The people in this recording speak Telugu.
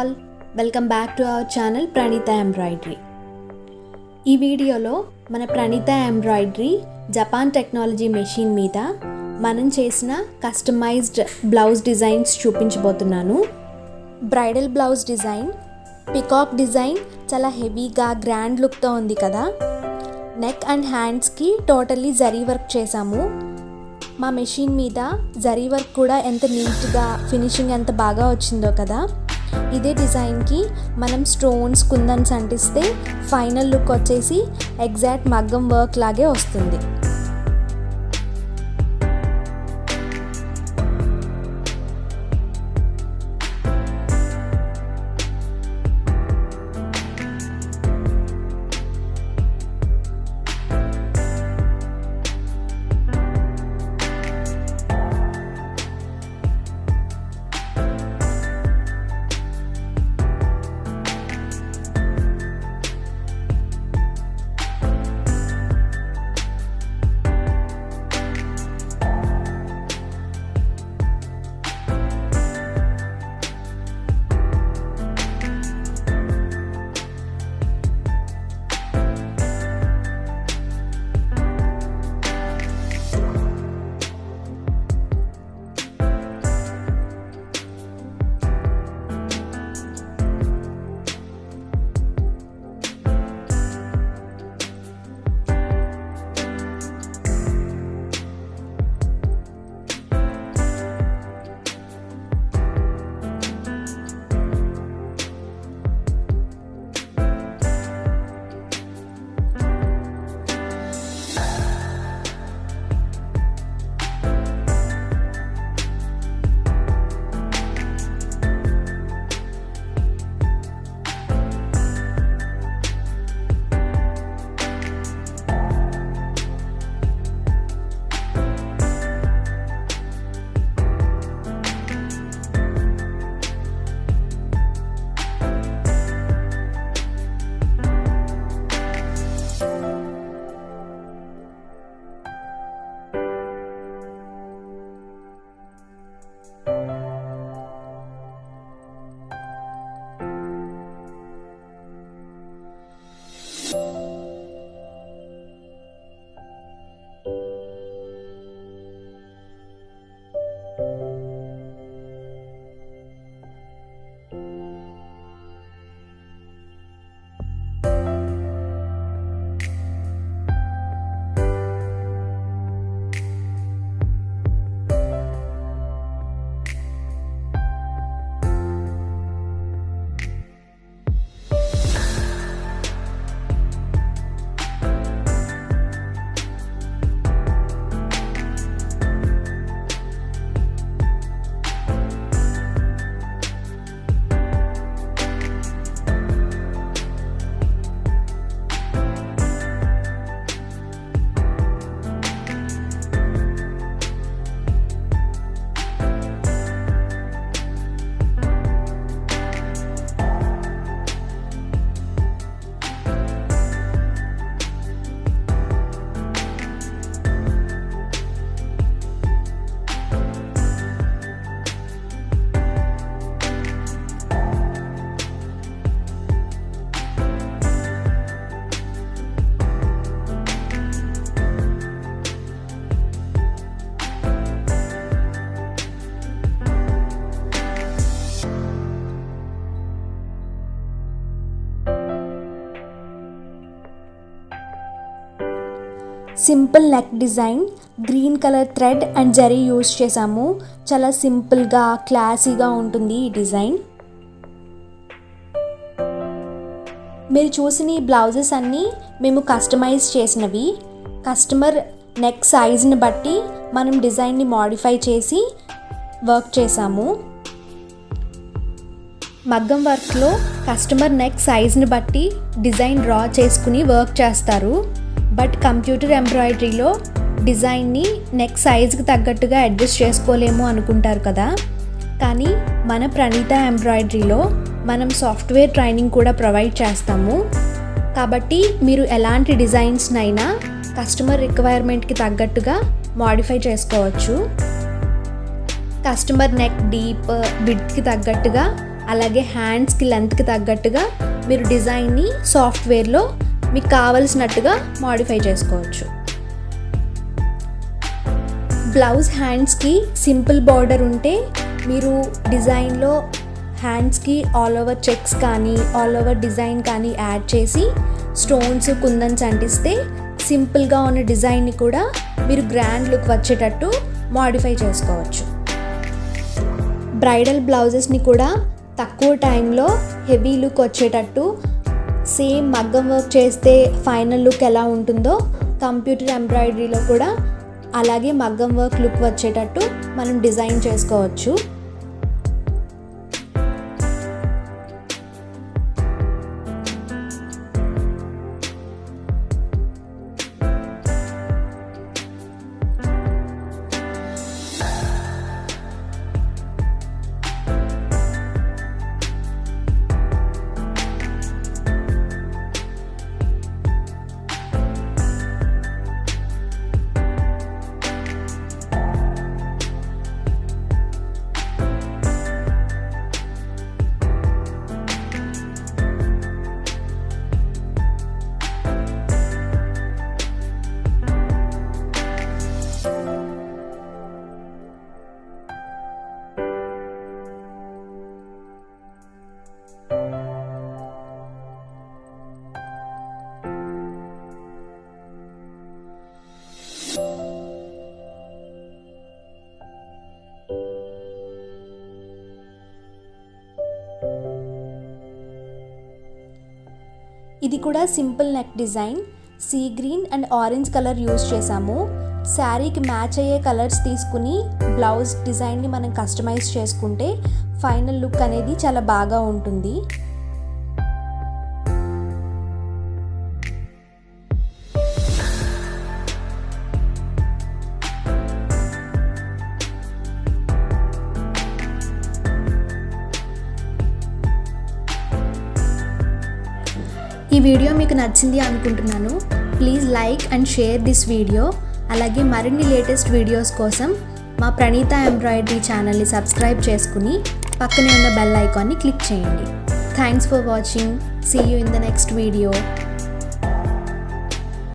all, welcome back to our channel Praniita Embroidery. ఈ వీడియోలో మన Praniita Embroidery Japan technology machine మీద మనం చేసిన కస్టమైజ్డ్ బ్లౌజ్ డిజైన్స్ చూపించబోతున్నాను. Bridal blouse design, peacock design చాలా హెవీగా గ్రాండ్ లుక్తో ఉంది కదా. నెక్ అండ్ హ్యాండ్స్కి టోటల్లీ జరీ వర్క్ చేసాము. మా మెషిన్ మీద జరీ వర్క్ కూడా ఎంత నీట్గా ఫినిషింగ్ ఎంత బాగా వచ్చిందో కదా. ఇదే డిజైన్కి మనం స్టోన్స్ కుందన్స్ అంటిస్తే ఫైనల్ లుక్ వచ్చేసి ఎగ్జాక్ట్ మగ్గం వర్క్ లాగే వస్తుంది. Simple neck design, green colour thread and zari use చేసాము. చాలా సింపుల్గా క్లాసీగా ఉంటుంది ఈ డిజైన్. మీరు చూసిన ఈ బ్లౌజెస్ అన్నీ మేము కస్టమైజ్ చేసినవి. కస్టమర్ నెక్ సైజ్ని బట్టి మనం డిజైన్ని మోడిఫై చేసి వర్క్ చేసాము. మగ్గం వర్క్లో కస్టమర్ నెక్ సైజ్ని బట్టి డిజైన్ డ్రా చేసుకుని వర్క్ చేస్తారు. బట్ కంప్యూటర్ ఎంబ్రాయిడరీలో డిజైన్ని నెక్ సైజ్కి తగ్గట్టుగా అడ్జస్ట్ చేసుకోలేము అనుకుంటారు కదా. కానీ మన Praniita ఎంబ్రాయిడరీలో మనం సాఫ్ట్వేర్ ట్రైనింగ్ కూడా ప్రొవైడ్ చేస్తాము. కాబట్టి మీరు ఎలాంటి డిజైన్స్నైనా కస్టమర్ రిక్వైర్మెంట్కి తగ్గట్టుగా మోడిఫై చేసుకోవచ్చు. కస్టమర్ నెక్ డీప్ విడ్త్కి తగ్గట్టుగా అలాగే హ్యాండ్స్కి లెంత్కి తగ్గట్టుగా మీరు డిజైన్ని సాఫ్ట్వేర్లో మీకు కావలసినట్టుగా మాడిఫై చేసుకోవచ్చు. బ్లౌజ్ హ్యాండ్స్కి సింపుల్ బార్డర్ ఉంటే మీరు డిజైన్లో హ్యాండ్స్కి ఆల్ ఓవర్ చెక్స్ కానీ ఆల్ ఓవర్ డిజైన్ కానీ యాడ్ చేసి స్టోన్స్ కుందన్స్ అంటిస్తే సింపుల్గా ఉన్న డిజైన్ని కూడా మీరు గ్రాండ్ లుక్ వచ్చేటట్టు మాడిఫై చేసుకోవచ్చు. బ్రైడల్ బ్లౌజెస్ని కూడా తక్కువ టైంలో హెవీ లుక్ వచ్చేటట్టు సేమ్ మగ్గం వర్క్ చేస్తే ఫైనల్ లుక్ ఎలా ఉంటుందో కంప్యూటర్ ఎంబ్రాయిడరీలో కూడా అలాగే మగ్గం వర్క్ లుక్ వచ్చేటట్టు మనం డిజైన్ చేసుకోవచ్చు. ఇది కూడా simple neck design. Sea green and orange colour use చేసాము. శారీకి మ్యాచ్ అయ్యే కలర్స్ తీసుకుని బ్లౌజ్ డిజైన్ని మనం కస్టమైజ్ చేసుకుంటే ఫైనల్ లుక్ అనేది చాలా బాగా ఉంటుంది. ఈ వీడియో మీకు నచ్చింది అనుకుంటున్నాను. Please like and share this video. అలాగే మరిన్ని లేటెస్ట్ వీడియోస్ కోసం మా ప్రణీత ఎంబ్రాయిడరీ ఛానల్ని సబ్స్క్రైబ్ చేసుకుని పక్కనే ఉన్న బెల్ ఐకాన్ని క్లిక్ చేయండి. Thanks for watching. See you in the next video.